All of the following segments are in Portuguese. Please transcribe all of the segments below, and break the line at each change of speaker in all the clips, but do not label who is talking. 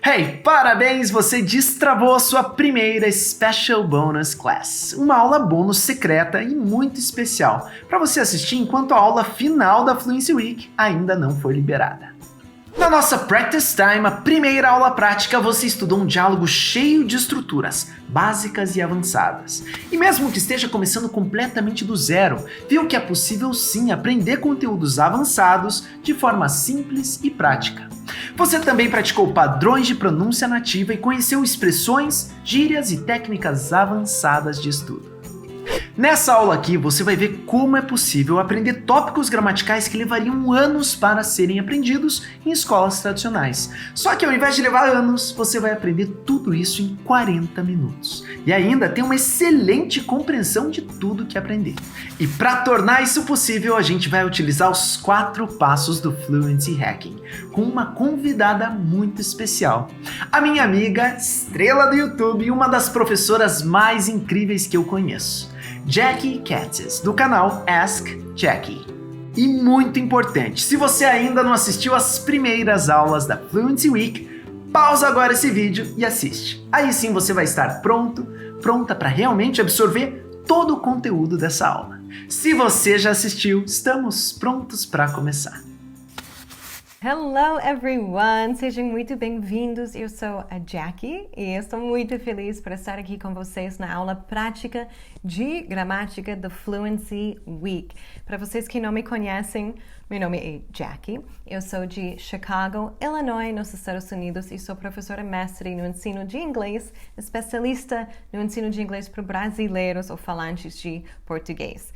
Hey, parabéns! Você destravou a sua primeira Special Bonus Class, uma aula bônus secreta e muito especial, para você assistir enquanto a aula final da Fluency Week ainda não foi liberada. Na nossa Practice Time, a primeira aula prática, você estudou um diálogo cheio de estruturas, básicas e avançadas. E mesmo que esteja começando completamente do zero, viu que é possível sim aprender conteúdos avançados de forma simples e prática. Você também praticou padrões de pronúncia nativa e conheceu expressões, gírias e técnicas avançadas de estudo. Nessa aula aqui, você vai ver como é possível aprender tópicos gramaticais que levariam anos para serem aprendidos em escolas tradicionais. Só que ao invés de levar anos, você vai aprender tudo isso em 40 minutos. E ainda tem uma excelente compreensão de tudo que aprender. E para tornar isso possível, a gente vai utilizar os 4 passos do Fluency Hacking, com uma convidada muito especial. A minha amiga, estrela do YouTube e uma das professoras mais incríveis que eu conheço. Jackie Katzis, do canal Ask Jackie. E muito importante, se você ainda não assistiu às primeiras aulas da Fluency Week, pausa agora esse vídeo e assiste. Aí sim você vai estar pronta para realmente absorver todo o conteúdo dessa aula. Se você já assistiu, estamos prontos para começar.
Hello everyone! Sejam muito bem-vindos. Eu sou a Jackie e estou muito feliz por estar aqui com vocês na aula prática de gramática do Fluency Week. Para vocês que não me conhecem, meu nome é Jackie. Eu sou de Chicago, Illinois, nos Estados Unidos e sou professora mestre no ensino de inglês, especialista no ensino de inglês para brasileiros ou falantes de português.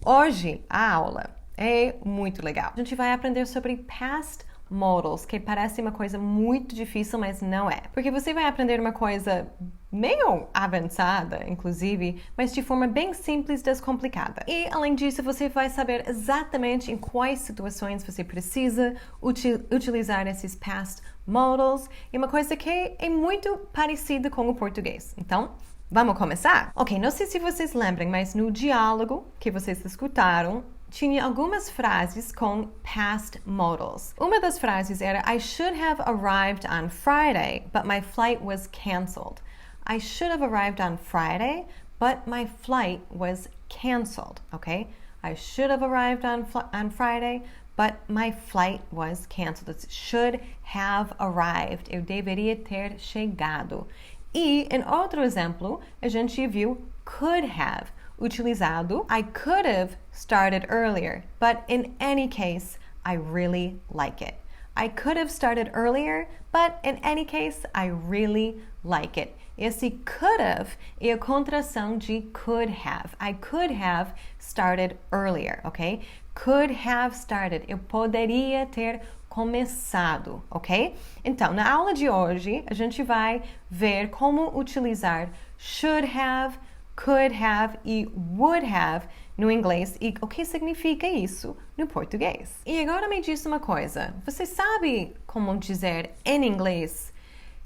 Hoje a aula é muito legal. A gente vai aprender sobre past modals, que parece uma coisa muito difícil, mas não é. Porque você vai aprender uma coisa meio avançada, inclusive, mas de forma bem simples, descomplicada. E, além disso, você vai saber exatamente em quais situações você precisa utilizar esses past modals. E uma coisa que é muito parecida com o português. Então, vamos começar? Ok, não sei se vocês lembram, mas no diálogo que vocês escutaram, tinha algumas frases com past modals. Uma das frases era I should have arrived on Friday, but my flight was canceled. I should have arrived on Friday, but my flight was canceled, okay? I should have arrived on Friday, but my flight was canceled. It's should have arrived. Eu deveria ter chegado. E, em outro exemplo, a gente viu could have utilizado. I could have started earlier, but in any case, I really like it. I could have started earlier, but in any case, I really like it. Esse could have é a contração de could have. I could have started earlier, ok? Could have started. Eu poderia ter começado, ok? Então, na aula de hoje, a gente vai ver como utilizar should have, could have e would have no inglês e o que significa isso no português. E agora me diz uma coisa, você sabe como dizer em inglês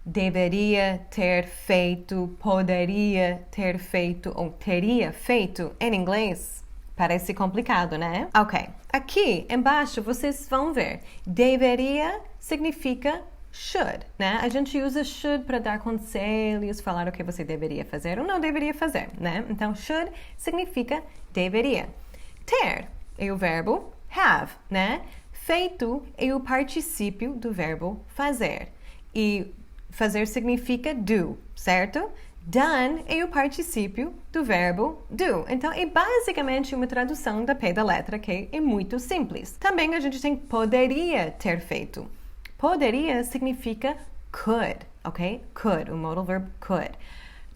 deveria ter feito, poderia ter feito ou teria feito em inglês? Parece complicado, né? Ok, aqui embaixo vocês vão ver, deveria significa should, né? A gente usa should para dar conselhos, falar o que você deveria fazer ou não deveria fazer, né? Então, should significa deveria. Ter é o verbo have, né? Feito é o particípio do verbo fazer. E fazer significa do, certo? Done é o particípio do verbo do. Então, é basicamente uma tradução da pé da letra que é muito simples. Também a gente tem poderia ter feito. Poderia significa could, ok? Could, o modal verb could.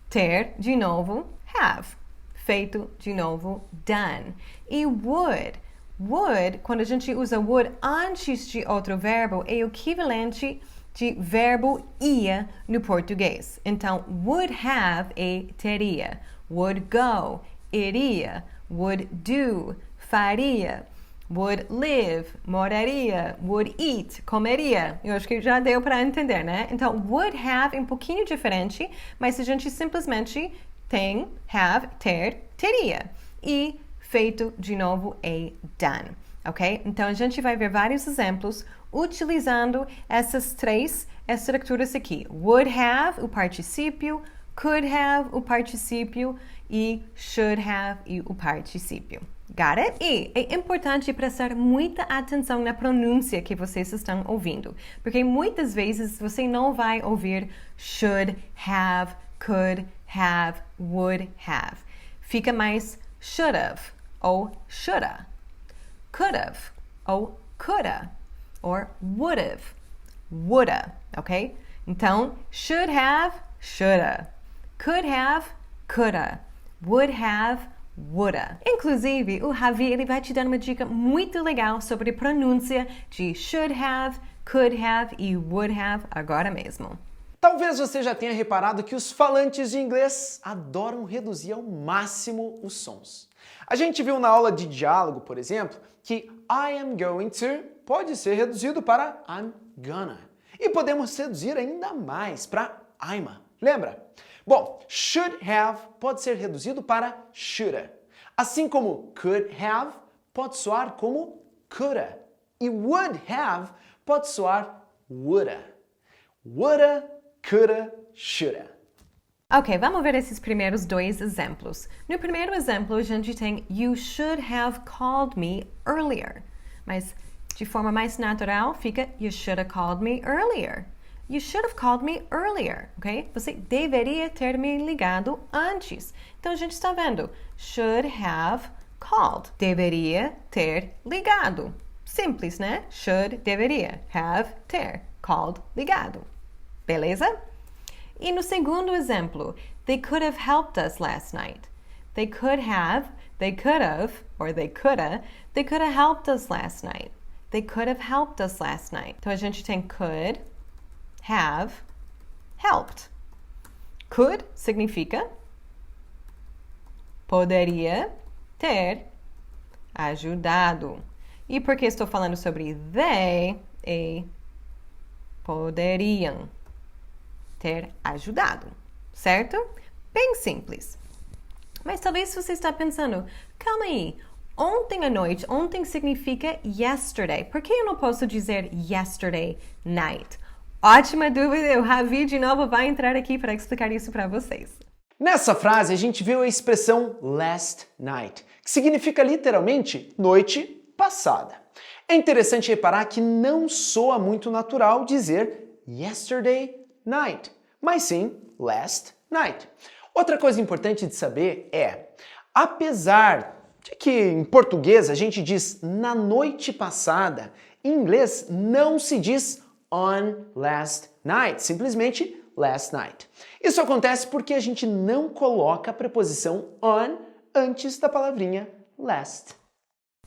Ter, de novo, have. Feito, de novo, done. E would. Would, quando a gente usa would antes de outro verbo, é o equivalente de verbo ia no português. Então, would have é teria. Would go, iria. Would do, faria. Would live, moraria. Would eat, comeria. Eu acho que já deu para entender, né? Então, would have é um pouquinho diferente, mas a gente simplesmente tem have, ter, teria. E feito, de novo, é done. Ok? Então, a gente vai ver vários exemplos utilizando essas três estruturas aqui. Would have, o particípio, could have, o particípio, e should have, e o particípio. Got it? E é importante prestar muita atenção na pronúncia que vocês estão ouvindo, porque muitas vezes você não vai ouvir should have, could have, would have. Fica mais should have ou shoulda, could have ou coulda, or would have, woulda, ok? Então, should have, shoulda, could have, coulda, would have, woulda. Inclusive, o Javi ele vai te dar uma dica muito legal sobre pronúncia de should have, could have e would have agora mesmo.
Talvez você já tenha reparado que os falantes de inglês adoram reduzir ao máximo os sons. A gente viu na aula de diálogo, por exemplo, que I am going to pode ser reduzido para I'm gonna. E podemos reduzir ainda mais para I'ma. Lembra? Bom, should have pode ser reduzido para shoulda. Assim como could have pode soar como coulda. E would have pode soar woulda. Woulda, coulda, shoulda.
Ok, vamos ver esses primeiros dois exemplos. No primeiro exemplo, a gente tem You should have called me earlier. Mas de forma mais natural fica You should have called me earlier. You should have called me earlier, ok? Você deveria ter me ligado antes. Então a gente está vendo should have called. Deveria ter ligado. Simples, né? Should, deveria. Have, ter. Called, ligado. Beleza? E no segundo exemplo, they could have helped us last night. They could have, or they coulda helped us last night. They could have helped us last night. Então a gente tem could, have, helped. Could significa poderia ter ajudado. E porque estou falando sobre they, poderiam ter ajudado, certo? Bem simples. Mas talvez você está pensando, calma aí, ontem à noite, ontem significa yesterday. Por que eu não posso dizer yesterday night? Ótima dúvida, o Javi de novo vai entrar aqui para explicar isso para vocês.
Nessa frase a gente viu a expressão last night, que significa literalmente noite passada. É interessante reparar que não soa muito natural dizer yesterday night, mas sim last night. Outra coisa importante de saber é, apesar de que em português a gente diz na noite passada, em inglês não se diz on last night, simplesmente last night. Isso acontece porque a gente não coloca a preposição on antes da palavrinha last.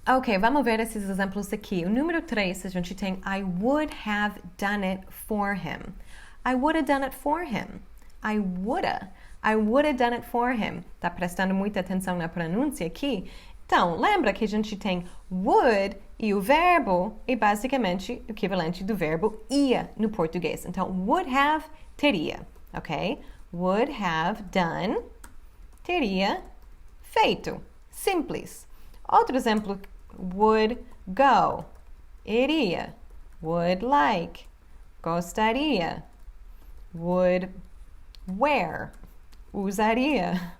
Ok, vamos ver esses exemplos aqui. O número 3, a gente tem I would have done it for him. I would have done it for him. I would have done it for him. Tá prestando muita atenção na pronúncia aqui? Então, lembra que a gente tem would e o verbo é basicamente o equivalente do verbo ia no português. Então, would have, teria, ok? Would have done, teria feito. Simples. Outro exemplo, would go, iria. Would like, gostaria. Would wear, usaria.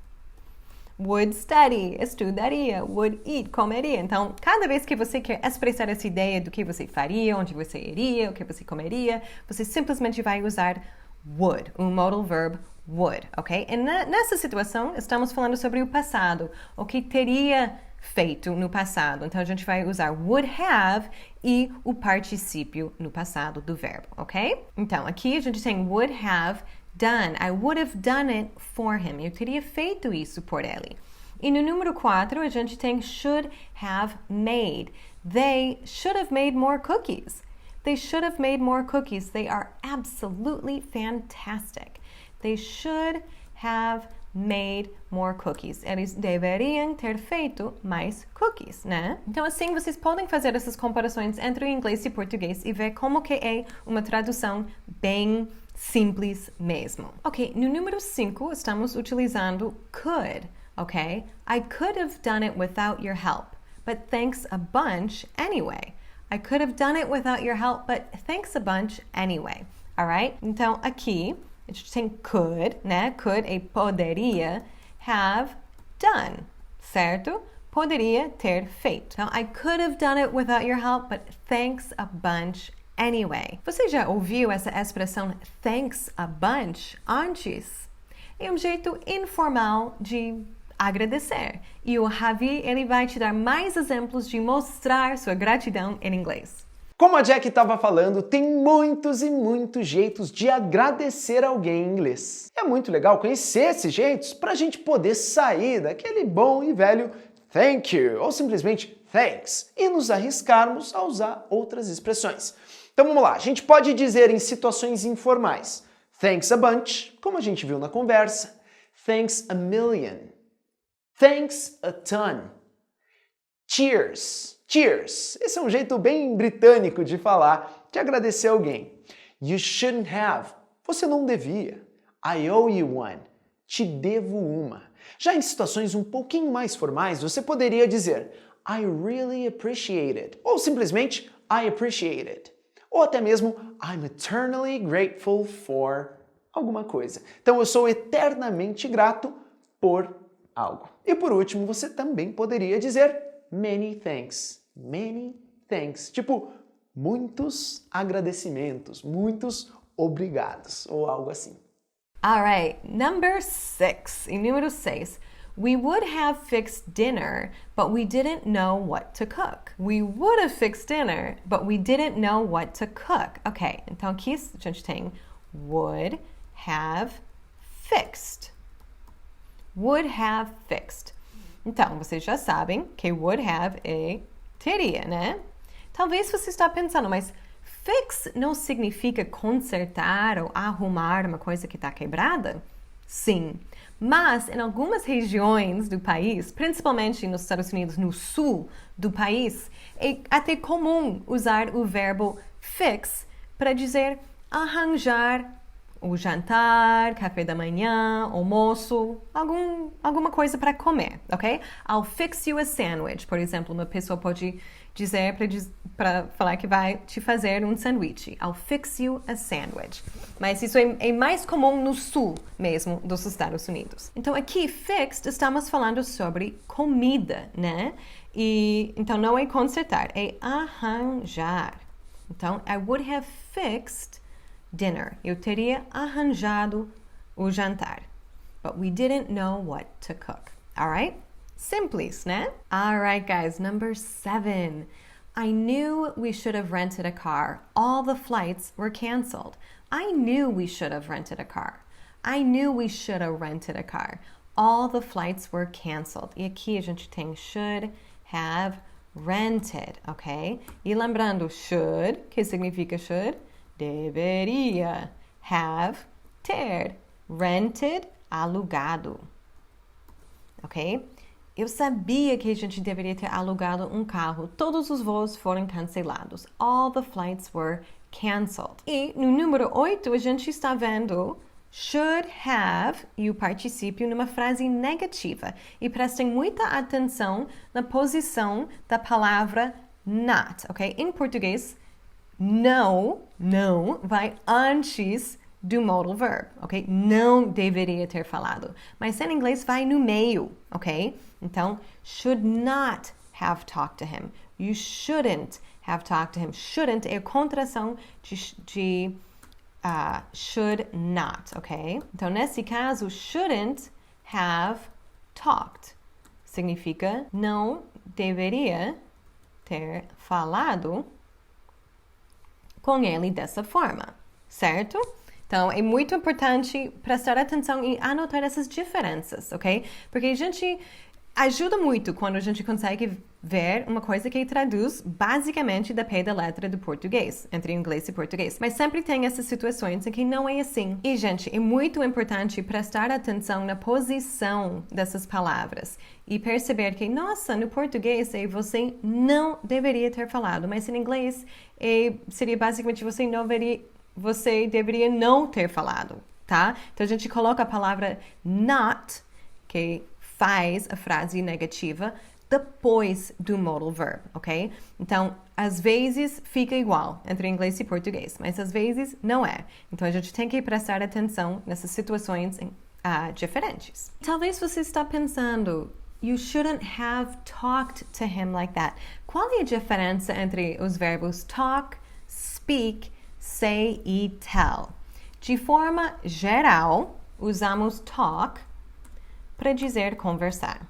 Would study, estudaria. Would eat, comeria. Então, cada vez que você quer expressar essa ideia do que você faria, onde você iria, o que você comeria, você simplesmente vai usar would, um modal verb would, ok? E nessa situação, estamos falando sobre o passado, o que teria feito no passado. Então, a gente vai usar would have e o particípio no passado do verbo, ok? Então, aqui a gente tem would have done. I would have done it for him. Eu teria feito isso por ele. E no número 4, a gente tem should have made. They should have made more cookies. They should have made more cookies. They are absolutely fantastic. They should have made more cookies. Eles deveriam ter feito mais cookies, né? Então, assim, vocês podem fazer essas comparações entre o inglês e o português e ver como que é uma tradução bem simples mesmo. Ok, no número 5, estamos utilizando could, ok? I could have done it without your help, but thanks a bunch anyway. I could have done it without your help, but thanks a bunch anyway. Alright? Então, aqui, a gente tem could, né? Could e poderia have done, certo? Poderia ter feito. Então, I could have done it without your help, but thanks a bunch anyway. Você já ouviu essa expressão thanks a bunch antes? É um jeito informal de agradecer. E o Javi, ele vai te dar mais exemplos de mostrar sua gratidão em inglês.
Como a Jack estava falando, tem muitos e muitos jeitos de agradecer alguém em inglês. É muito legal conhecer esses jeitos para a gente poder sair daquele bom e velho thank you ou simplesmente thanks e nos arriscarmos a usar outras expressões. Então vamos lá, a gente pode dizer em situações informais thanks a bunch, como a gente viu na conversa, thanks a million, thanks a ton, cheers. Cheers! Esse é um jeito bem britânico de falar, de agradecer alguém. You shouldn't have. Você não devia. I owe you one. Te devo uma. Já em situações um pouquinho mais formais, você poderia dizer I really appreciate it. Ou simplesmente I appreciate it. Ou até mesmo I'm eternally grateful for alguma coisa. Então eu sou eternamente grato por algo. E por último, você também poderia dizer many thanks. Many thanks. Tipo, muitos agradecimentos, muitos obrigados, ou algo assim.
Alright, number 6. Em número 6. We would have fixed dinner, but we didn't know what to cook. We would have fixed dinner, but we didn't know what to cook. Ok, então aqui a gente tem would have fixed. Would have fixed. Então, vocês já sabem que would have é teria, né? Talvez você está pensando, mas fix não significa consertar ou arrumar uma coisa que está quebrada? Sim, mas em algumas regiões do país, principalmente nos Estados Unidos, no sul do país, é até comum usar o verbo fix para dizer arranjar o jantar, café da manhã, almoço, alguma coisa para comer, ok? I'll fix you a sandwich, por exemplo, uma pessoa pode dizer para falar que vai te fazer um sanduíche. I'll fix you a sandwich. Mas isso é mais comum no sul mesmo dos Estados Unidos. Então aqui, fixed, estamos falando sobre comida, né? E então não é consertar, é arranjar. Então, I would have fixed dinner. Eu teria arranjado o jantar. But we didn't know what to cook. Alright? Simples, né? Alright, guys. Number 7. I knew we should have rented a car. All the flights were canceled. I knew we should have rented a car. I knew we should have rented a car. All the flights were canceled. E aqui a gente tem should have rented, ok? E lembrando, should, que significa should? Deveria. Have, ter. Rented, alugado. Ok? Eu sabia que a gente deveria ter alugado um carro. Todos os voos foram cancelados. All the flights were canceled. E no número 8, a gente está vendo should have e o particípio numa frase negativa. E prestem muita atenção na posição da palavra not, ok? Em português, não vai antes do modal verb, ok? Não deveria ter falado. Mas em inglês vai no meio, ok? Então, should not have talked to him. You shouldn't have talked to him. Shouldn't é a contração de should not, ok? Então, nesse caso, shouldn't have talked. Significa não deveria ter falado com ele dessa forma, certo? Então, é muito importante prestar atenção e anotar essas diferenças, ok? Porque a gente ajuda muito quando a gente consegue ver uma coisa que traduz basicamente da pé da letra do português, entre inglês e português. Mas sempre tem essas situações em que não é assim. E, gente, é muito importante prestar atenção na posição dessas palavras e perceber que, nossa, no português você não deveria ter falado, mas em inglês seria basicamente você deveria não ter falado, tá? Então, a gente coloca a palavra not, que faz a frase negativa depois do modal verb, ok? Então, às vezes fica igual entre inglês e português, mas às vezes não é. Então, a gente tem que prestar atenção nessas situações diferentes. Talvez você está pensando, you shouldn't have talked to him like that. Qual é a diferença entre os verbos talk, speak, say e tell? De forma geral, usamos talk para dizer conversar.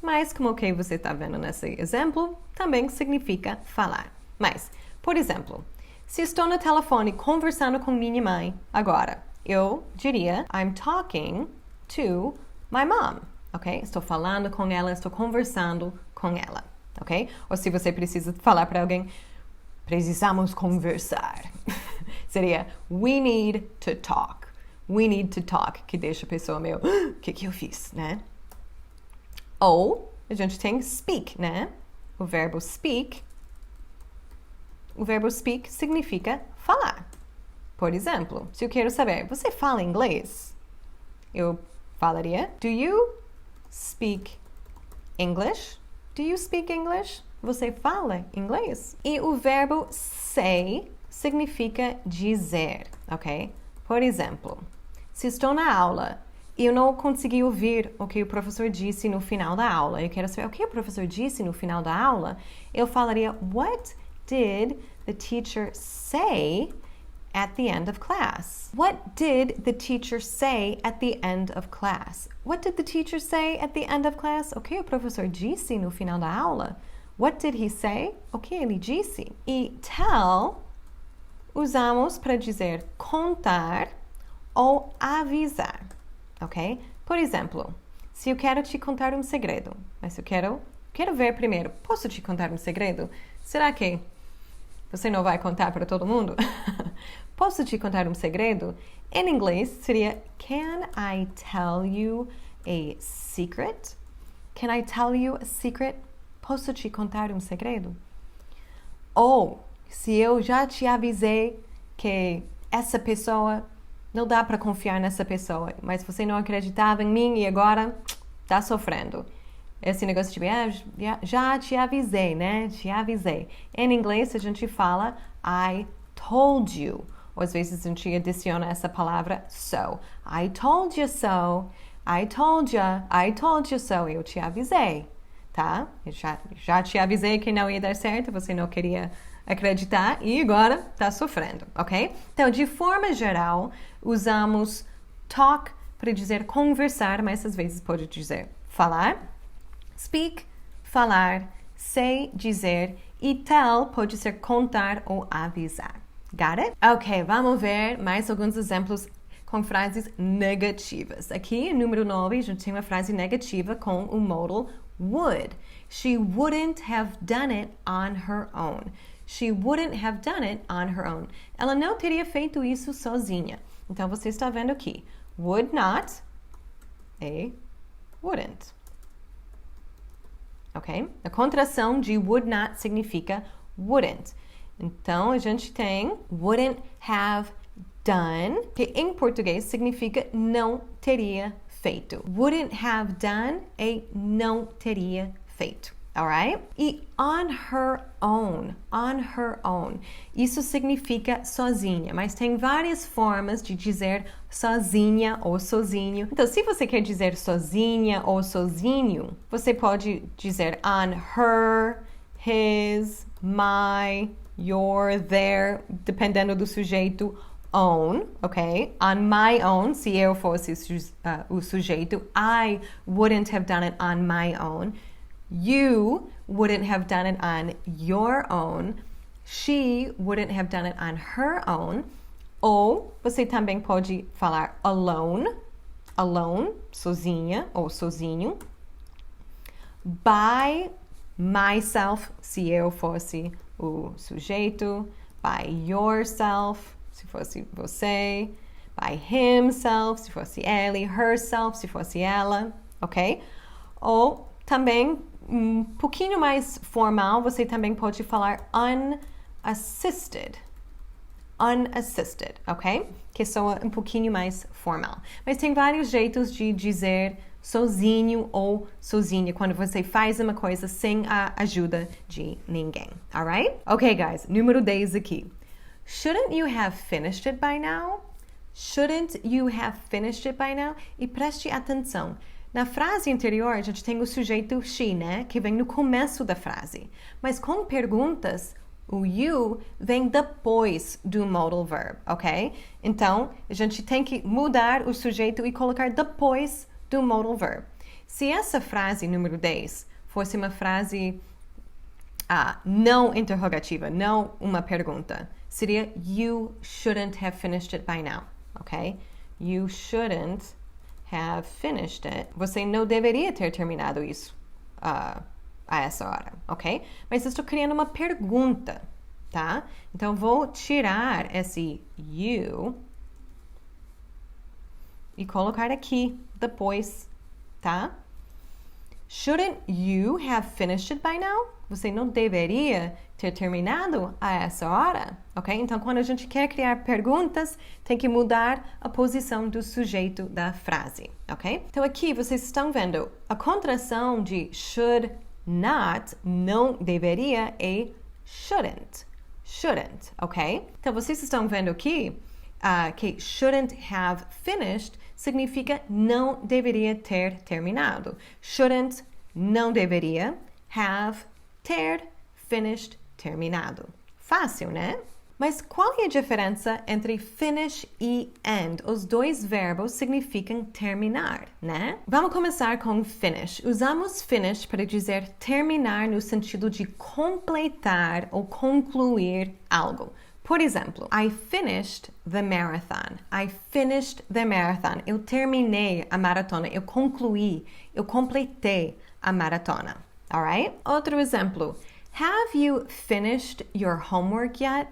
Mas, como que você está vendo nesse exemplo, também significa falar. Mas, por exemplo, se estou no telefone conversando com minha mãe agora, eu diria, I'm talking to my mom, ok? Estou falando com ela, estou conversando com ela, ok? Ou se você precisa falar para alguém, precisamos conversar. Seria, we need to talk. We need to talk, que deixa a pessoa meio, o que eu fiz, né? Ou a gente tem speak, né? O verbo speak significa falar. Por exemplo, se eu quero saber, você fala inglês? Eu falaria, do you speak English? Do you speak English? Você fala inglês? E o verbo say significa dizer, ok? Por exemplo, se estou na aula e eu não consegui ouvir o que o professor disse no final da aula, eu quero saber o que o professor disse no final da aula, eu falaria, what did the teacher say at the end of class? What did the teacher say at the end of class? What did the teacher say at the end of class? O que o professor disse no final da aula? What did he say? O que ele disse? E tell usamos para dizer contar ou avisar, ok? Por exemplo, se eu quero te contar um segredo, mas eu quero ver primeiro, posso te contar um segredo? Será que você não vai contar para todo mundo? Posso te contar um segredo? Em inglês seria Can I tell you a secret? Can I tell you a secret? Posso te contar um segredo? Ou se eu já te avisei que essa pessoa não dá para confiar nessa pessoa, mas você não acreditava em mim e agora está sofrendo. Esse negócio de já te avisei, né? Te avisei. Em inglês a gente fala I told you. Ou às vezes a gente adiciona essa palavra so. I told you so. I told you so. Eu te avisei, tá? Eu já te avisei que não ia dar certo, você não queria acreditar e agora está sofrendo, ok? Então, de forma geral, usamos talk para dizer conversar, mas às vezes pode dizer falar. Speak, falar. Say, dizer. E tell pode ser contar ou avisar. Got it? Ok, vamos ver mais alguns exemplos com frases negativas. Aqui, número 9, a gente tem uma frase negativa com o modal would. She wouldn't have done it on her own. She wouldn't have done it on her own. Ela não teria feito isso sozinha. Então, você está vendo aqui. Would not, wouldn't. Ok? A contração de would not significa wouldn't. Então, a gente tem wouldn't have done, que em português significa não teria feito. Wouldn't have done é não teria feito. Alright? E on her own. Isso significa sozinha, mas tem várias formas de dizer sozinha ou sozinho. Então, se você quer dizer sozinha ou sozinho, você pode dizer on her, his, my, your, their, dependendo do sujeito own, ok? On my own, se eu fosse o sujeito, I wouldn't have done it on my own. You wouldn't have done it on your own. She wouldn't have done it on her own. Ou você também pode falar alone, sozinha ou sozinho. By myself, se eu fosse o sujeito. By yourself, se fosse você. By himself, se fosse ele. Herself, se fosse ela, ok? Ou também um pouquinho mais formal, você também pode falar unassisted, ok? Que soa um pouquinho mais formal. Mas tem vários jeitos de dizer sozinho ou sozinha, quando você faz uma coisa sem a ajuda de ninguém, alright? Ok, guys, número 10 aqui. Shouldn't you have finished it by now? Shouldn't you have finished it by now? E preste atenção. Na frase anterior, a gente tem o sujeito she, né? Que vem no começo da frase. Mas com perguntas, o you vem depois do modal verb, ok? Então, a gente tem que mudar o sujeito e colocar depois do modal verb. Se essa frase, número 10, fosse uma frase não interrogativa, não uma pergunta, seria you shouldn't have finished it by now, ok? You shouldn't have finished it. Você não deveria ter terminado isso a essa hora, ok? Mas estou criando uma pergunta, tá? Então, vou tirar esse you e colocar aqui depois, tá? Shouldn't you have finished it by now? Você não deveria ter terminado a essa hora, ok? Então, quando a gente quer criar perguntas, tem que mudar a posição do sujeito da frase, ok? Então, aqui vocês estão vendo a contração de should not, não deveria, é shouldn't. Shouldn't, ok? Então, vocês estão vendo aqui que shouldn't have finished significa não deveria ter terminado. Shouldn't, não deveria, have, ter, finished, terminado. Fácil, né? Mas qual é a diferença entre finish e end? Os dois verbos significam terminar, né? Vamos começar com finish. Usamos finish para dizer terminar no sentido de completar ou concluir algo. Por exemplo, I finished the marathon. I finished the marathon. Eu terminei a maratona. Eu concluí. Eu completei a maratona. Alright? Outro exemplo. Have you finished your homework yet?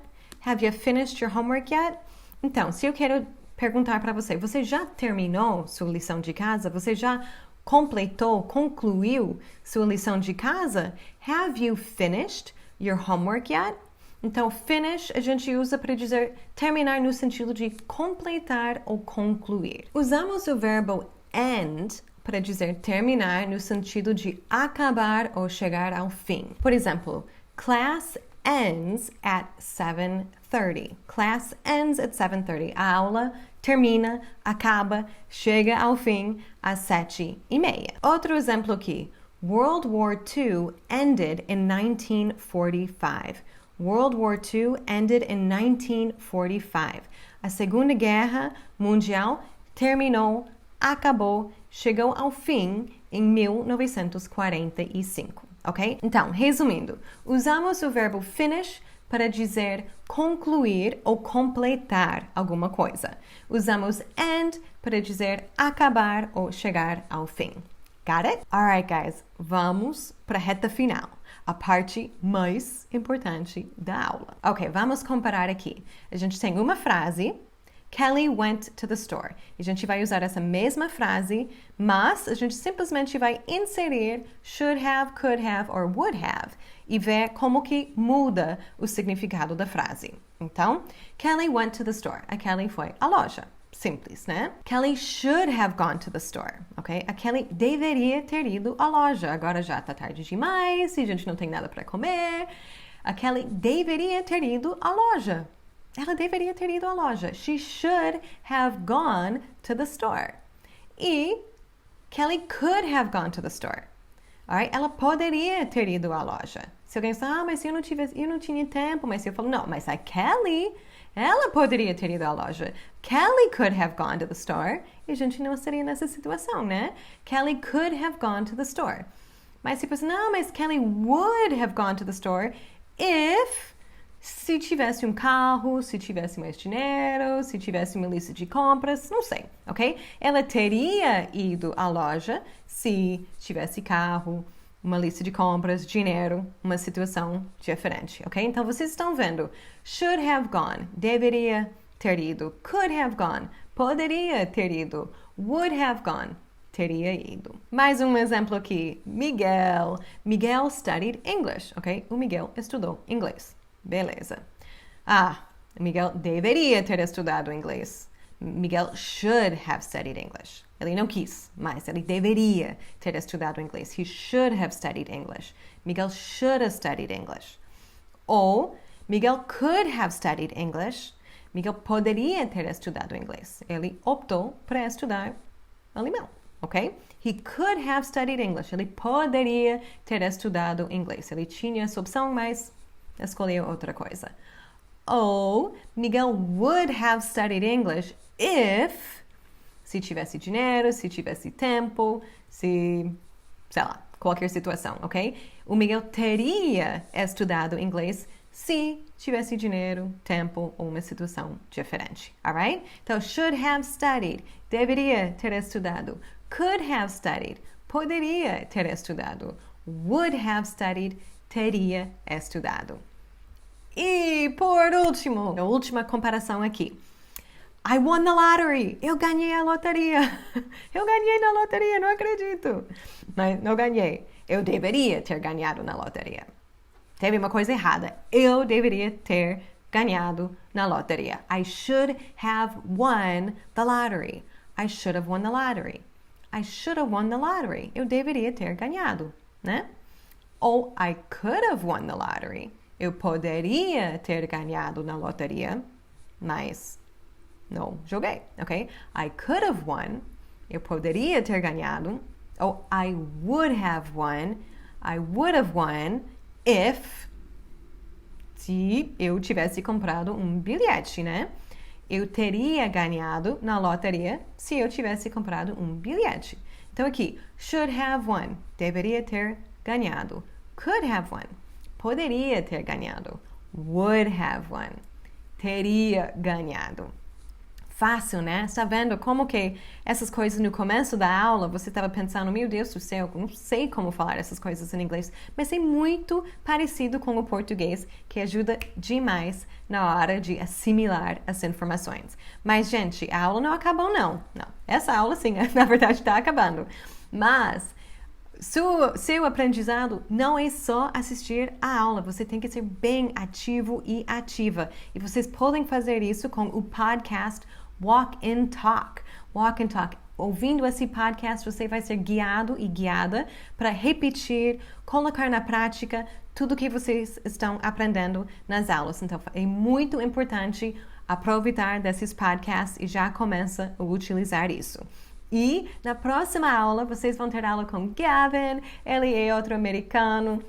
Have you finished your homework yet? Então, se eu quero perguntar para você, você já terminou sua lição de casa? Você já completou, concluiu sua lição de casa? Have you finished your homework yet? Então, finish a gente usa para dizer terminar no sentido de completar ou concluir. Usamos o verbo end para dizer terminar no sentido de acabar ou chegar ao fim. Por exemplo, class ends at 7:30. Class ends at 7:30. A aula termina, acaba, chega ao fim às 7:30. Outro exemplo aqui. World War II ended in 1945. World War II ended in 1945. A Segunda Guerra Mundial terminou, acabou, chegou ao fim em 1945, ok? Então, resumindo, usamos o verbo finish para dizer concluir ou completar alguma coisa. Usamos end para dizer acabar ou chegar ao fim. Got it? Alright, guys, vamos para a reta final. A parte mais importante da aula. Ok, vamos comparar aqui. A gente tem uma frase, Kelly went to the store. E a gente vai usar essa mesma frase, mas a gente simplesmente vai inserir should have, could have or would have e ver como que muda o significado da frase. Então, Kelly went to the store. A Kelly foi à loja. Simples, né? Kelly should have gone to the store, ok? A Kelly deveria ter ido à loja. Agora já tá tarde demais e a gente não tem nada para comer. A Kelly deveria ter ido à loja. Ela deveria ter ido à loja. She should have gone to the store. E Kelly could have gone to the store. Alright? Ela poderia ter ido à loja. Se alguém falar, mas eu não tinha tempo, mas eu falo, não, mas a Kelly, ela poderia ter ido à loja. Kelly could have gone to the store. E a gente não estaria nessa situação, né? Kelly could have gone to the store. Mas se você, não, mas Kelly would have gone to the store if... Se tivesse um carro, se tivesse mais dinheiro, se tivesse uma lista de compras, não sei, ok? Ela teria ido à loja se tivesse carro, uma lista de compras, dinheiro, uma situação diferente, ok? Então, vocês estão vendo, should have gone, deveria ter ido, could have gone, poderia ter ido, would have gone, teria ido. Mais um exemplo aqui, Miguel. Miguel studied English, ok? O Miguel estudou inglês. Beleza. Miguel deveria ter estudado inglês. Miguel should have studied English. Ele não quis, mas ele deveria ter estudado inglês. He should have studied English. Miguel should have studied English. Ou Miguel could have studied English. Miguel poderia ter estudado inglês. Ele optou por estudar alemão, ok? He could have studied English. Ele poderia ter estudado inglês. Ele tinha essa opção, mas escolheu outra coisa. Ou Miguel would have studied English if, se tivesse dinheiro, se tivesse tempo, se, sei lá, qualquer situação, ok? O Miguel teria estudado inglês se tivesse dinheiro, tempo ou uma situação diferente, alright? Então, should have studied, deveria ter estudado. Could have studied, poderia ter estudado. Would have studied, teria estudado. E, por último, a última comparação aqui. I won the lottery. Eu ganhei a loteria. Eu ganhei na loteria, não acredito. Mas não ganhei. Eu deveria ter ganhado na loteria. Teve uma coisa errada. Eu deveria ter ganhado na loteria. I should have won the lottery. I should have won the lottery. I should have won the lottery. Eu deveria ter ganhado, né? Ou I could have won the lottery. Eu poderia ter ganhado na loteria, mas não joguei, ok? I could have won. Eu poderia ter ganhado. Ou I would have won. I would have won if, se eu tivesse comprado um bilhete, né? Eu teria ganhado na loteria se eu tivesse comprado um bilhete. Então aqui, should have won, deveria ter ganhado. Could have won, poderia ter ganhado. Would have won, teria ganhado. Fácil, né? Está vendo como que essas coisas no começo da aula você estava pensando, meu Deus do céu, não sei como falar essas coisas em inglês, mas é muito parecido com o português, que ajuda demais na hora de assimilar as informações. Mas, gente, a aula não acabou, não. Não, essa aula, sim, na verdade, está acabando. Mas seu aprendizado não é só assistir a aula, você tem que ser bem ativo e ativa. E vocês podem fazer isso com o podcast Walk and Talk. Walk and Talk. Ouvindo esse podcast, você vai ser guiado e guiada para repetir, colocar na prática tudo que vocês estão aprendendo nas aulas. Então, é muito importante aproveitar desses podcasts e já começa a utilizar isso. E na próxima aula, vocês vão ter aula com Gavin. Ele é outro americano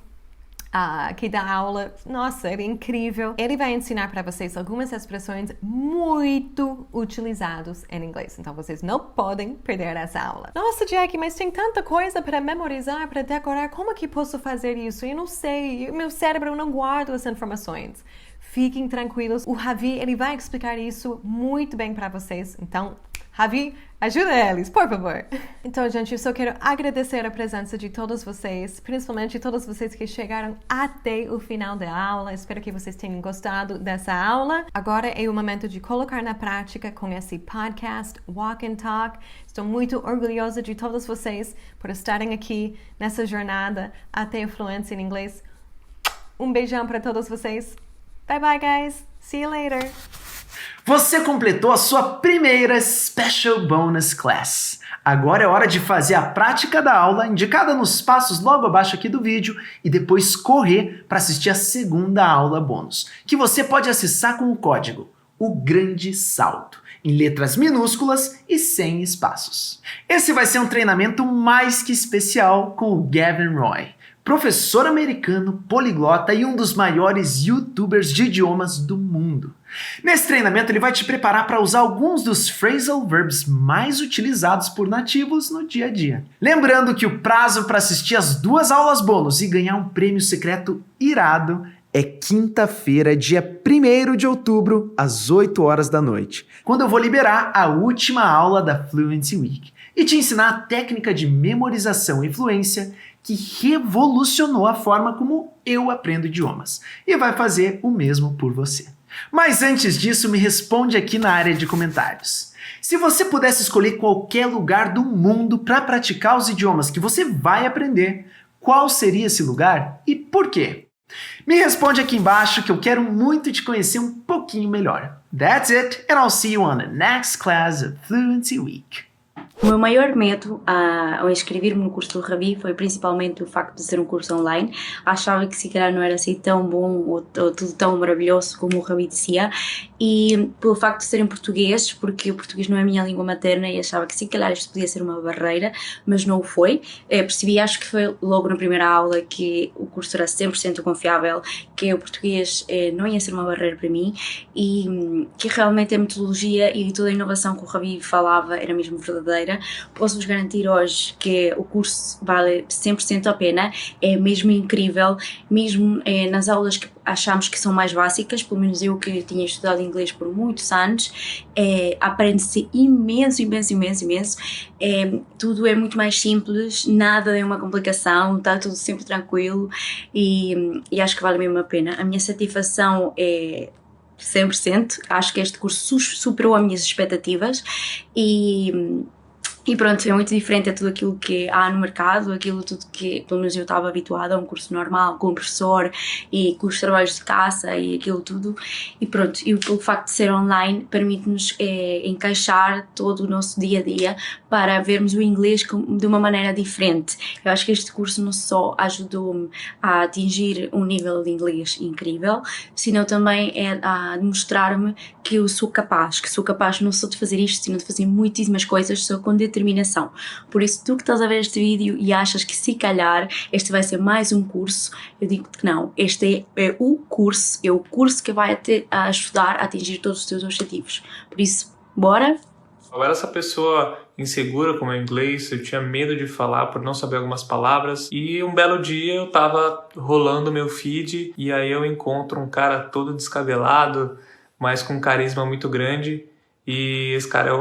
que dá aula. Nossa, ele é incrível. Ele vai ensinar para vocês algumas expressões muito utilizadas em inglês. Então, vocês não podem perder essa aula. Nossa, Jackie, mas tem tanta coisa para memorizar, para decorar. Como que posso fazer isso? Eu não sei. Meu cérebro não guarda as informações. Fiquem tranquilos. O Ravi, ele vai explicar isso muito bem para vocês. Então, Ravi, ajuda eles, por favor. Então, gente, eu só quero agradecer a presença de todos vocês, principalmente todos vocês que chegaram até o final da aula. Espero que vocês tenham gostado dessa aula. Agora é o momento de colocar na prática com esse podcast Walk and Talk. Estou muito orgulhosa de todos vocês por estarem aqui nessa jornada até a fluência em inglês. Um beijão para todos vocês. Bye bye, guys. See you later.
Você completou a sua primeira Special Bonus Class. Agora é hora de fazer a prática da aula indicada nos passos logo abaixo aqui do vídeo e depois correr para assistir a segunda aula bônus, que você pode acessar com o código O Grande Salto, em letras minúsculas e sem espaços. Esse vai ser um treinamento mais que especial com o Gavin Roy, professor americano, poliglota e um dos maiores youtubers de idiomas do mundo. Nesse treinamento ele vai te preparar para usar alguns dos phrasal verbs mais utilizados por nativos no dia a dia. Lembrando que o prazo para assistir as 2 aulas bônus e ganhar um prêmio secreto irado é quinta-feira, dia 1º de outubro, às 8 horas da noite, quando eu vou liberar a última aula da Fluency Week e te ensinar a técnica de memorização e fluência que revolucionou a forma como eu aprendo idiomas e vai fazer o mesmo por você. Mas antes disso, me responde aqui na área de comentários. Se você pudesse escolher qualquer lugar do mundo para praticar os idiomas que você vai aprender, qual seria esse lugar e por quê? Me responde aqui embaixo que eu quero muito te conhecer um pouquinho melhor. That's it, and I'll see you on the next class of Fluency Week.
O meu maior medo ao inscrever-me no curso do Ravi foi principalmente o facto de ser um curso online. Achava que se calhar não era assim tão bom ou tudo tão maravilhoso como o Ravi dizia, e pelo facto de ser em português, porque o português não é a minha língua materna e achava que se calhar isto podia ser uma barreira, mas não o foi. Percebi, acho que foi logo na primeira aula, que o curso era 100% confiável, que o português não ia ser uma barreira para mim e que realmente a metodologia e toda a inovação que o Ravi falava era mesmo verdadeira. Posso-vos garantir hoje que o curso vale 100% a pena, é mesmo incrível, mesmo nas aulas que achamos que são mais básicas, pelo menos eu que tinha estudado inglês por muitos anos, aprende-se imenso, tudo é muito mais simples, nada é uma complicação, está tudo sempre tranquilo e acho que vale mesmo a pena. A minha satisfação é 100%, acho que este curso superou as minhas expectativas e pronto, é muito diferente a tudo aquilo que há no mercado, aquilo tudo que, pelo menos eu estava habituada a um curso normal, com um professor e com os trabalhos de casa e aquilo tudo. E pronto, e pelo facto de ser online, permite-nos encaixar todo o nosso dia-a-dia para vermos o inglês de uma maneira diferente. Eu acho que este curso não só ajudou-me a atingir um nível de inglês incrível, senão também a demonstrar-me que eu sou capaz, não só de fazer isto, senão de fazer muitíssimas coisas, só com determinação. Por isso, tu que estás a ver este vídeo e achas que se calhar este vai ser mais um curso, eu digo que não, este é o curso que vai te ajudar a atingir todos os teus objetivos. Por isso, bora?
Eu era essa pessoa insegura com o meu inglês, eu tinha medo de falar por não saber algumas palavras, e um belo dia eu tava rolando meu feed e aí eu encontro um cara todo descabelado, mas com um carisma muito grande, e esse cara é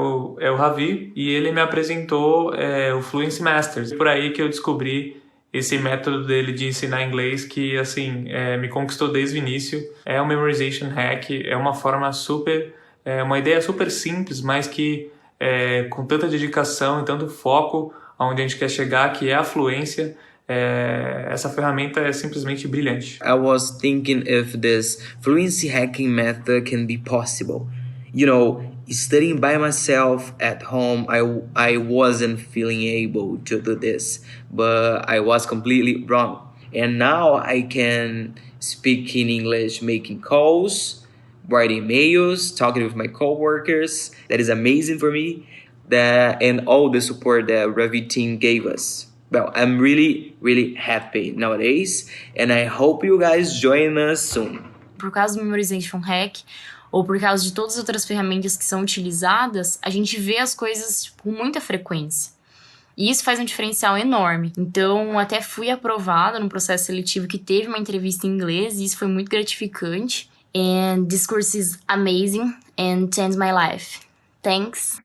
o Ravi, e ele me apresentou o Fluency Masters. Por aí que eu descobri esse método dele de ensinar inglês que, assim, me conquistou desde o início. É um memorization hack, é uma forma uma ideia super simples, mas que com tanta dedicação e tanto foco aonde a gente quer chegar, que é a fluência, essa ferramenta é simplesmente brilhante.
I was thinking if this fluency hacking method can be possible. You know, studying by myself at home, I wasn't feeling able to do this, but I was completely wrong. And now I can speak in English, making calls, writing emails, talking with my coworkers. That is amazing for me. And all the support that Ravi team gave us. Well, I'm really, really happy nowadays, and I hope you guys join us soon.
Por causa do Memorization Hack, ou por causa de todas as outras ferramentas que são utilizadas, a gente vê as coisas com muita frequência. E isso faz um diferencial enorme. Então, até fui aprovada no processo seletivo que teve uma entrevista em inglês, e isso foi muito gratificante. And this course is amazing and changed my life. Thanks.